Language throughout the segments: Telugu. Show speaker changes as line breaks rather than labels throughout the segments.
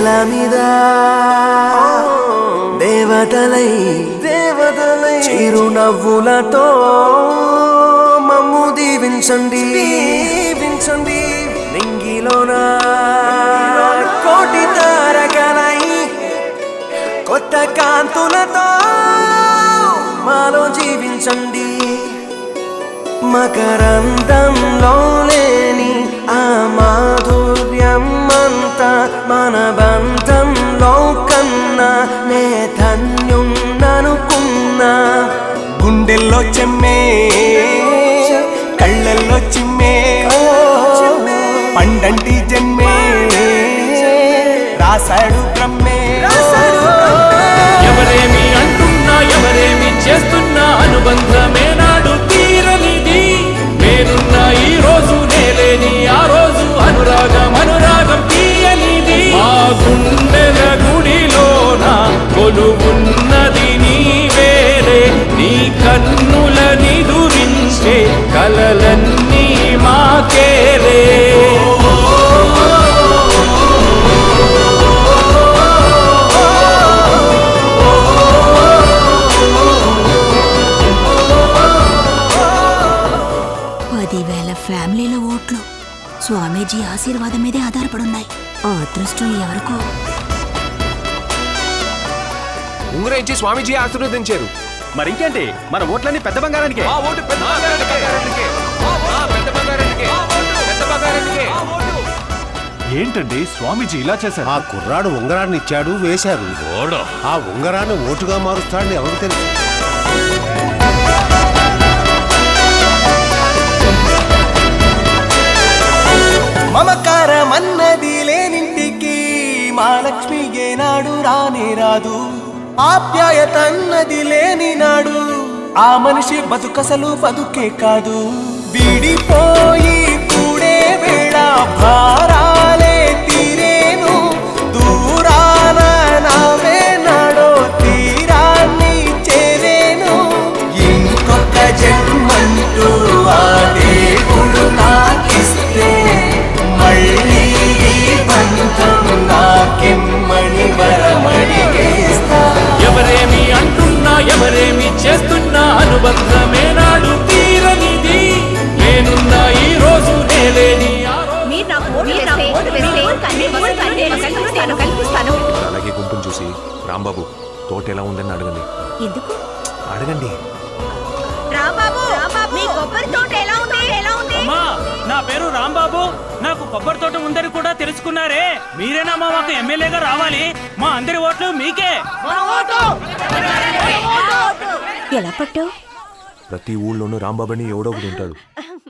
నేల మీద దేవతలై చిరునవ్వులతో మమ్ము దీవించండి నింగిలోన కోటి తారకలై కొత్త కాంతులతో మాలో జీవించండి మకరందంలో లేని ఆ మాధుర్యం అంతా మన బంధంలో కన్నా నే ధన్యున్ననుకున్నా గుండెల్లో చెమ్మే కళ్ళల్లో చిమ్మే పండంటి జన్మే రాశాడు బ్రహ్మే
ఎవరేమి అంటున్నా ఎవరేమి చేస్తున్నా అనుబంధమే నాడు తీరనిది నేనున్న ఈ రోజు నేలేని ఆ రోజు అనురాగం తీయనిది ఆ గుండెల గుడిలోన కొలువున్నది నీవేలే నీ కన్నుల నిదురించే కలలన్నీ మాకేలే
ఫ్యామిలీలో ఓట్లు స్వామీజీ ఆశీర్వాదం మీదే ఆధారపడున్నాయి. ఆ అదృష్టం ఎవరికో.
ఉంగరం ఇచ్చి స్వామీజీ ఆశీర్వదించారు.
మరింకేంటి మన ఓట్లన్నీ పెద్ద బంగారానికి.
ఏంటండి స్వామీజీ ఇలా చేశారు?
ఆ కుర్రాడు ఉంగరాన్ని ఇచ్చాడు, వేశారు. ఆ ఉంగరాన్ని ఓటుగా మారుస్తాడని ఎవరు తెలుసు?
మమకారమన్నది లేనింటికి మా లక్ష్మి ఏనాడు రానే రాదు. ఆప్యాయతన్నది లేని నాడు ఆ మనిషి బతుకసలు బతుకే కాదు. విడిపోయి కూడే వేళ భారాలే తీరేను దూరాన నావే నాడో తీరాన్ని చేరేను. ఇంకొక జన్మంటూ ఆ దేవుడు నాకిస్తే మళ్ళీ బంధం నాకెమ్మని వరమడిగేస్తా.
ఎవరేమి అంటున్నా ఎవరేమి చేస్తున్నా అనుబంధమే నాడు తీరనిది నేనున్న ఈ రోజు నేలేని
అలాగే గుంపును చూసి రాంబాబు తోట ఎలా ఉందని అడగండి.
ఎందుకు
అడగండి.
నా పేరు రాంబాబు, నాకు కొబ్బరి తోట ఉందని కూడా తెలుసుకున్నారే. మీరేనా మాకు ఎమ్మెల్యేగా రావాలి. మా అందరి ఓట్లు మీకే.
ఎలా పట్టావు?
ప్రతి ఊళ్ళోనూ రాంబాబుని ఎవడో ఒకటి ఉంటాడు.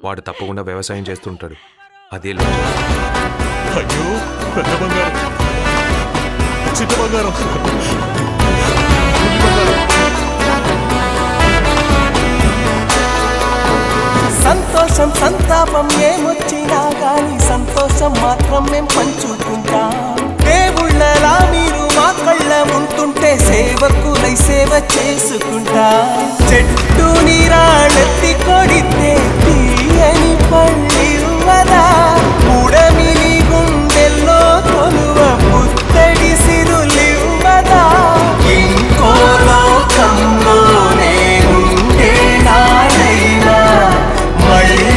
వాడు తప్పకుండా వ్యవసాయం చేస్తుంటాడు. అదే
అయ్యో పెద్ద బంగారం, చిన్న బంగారం.
సంతోషం సంతాపం ఏమొచ్చినా గాని సంతోషం మాత్రం మేం పంచుకుంటాం. దేవుళ్ళలా మీరు మా కళ్ళ ఉంటుంటే సేవకులై సేవ చేసుకుంటా. చెట్టు నీరాళ్ళెత్తి కొడితే తీయని పళ్ళివ్వదా. ఉడమిని గుండెల్లో కొలువ పుత్తడి సిరులివ్వదా. ఇంకో లోకంలో నేనుండే నాడైనా మళ్ళీ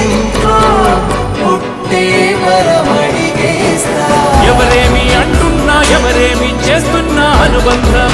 ఇంకో పుట్టే వరమడిగేస్తా.
ఎవరేమి అంటున్నా ఎవరేమి చేస్తున్నా అనుబంధం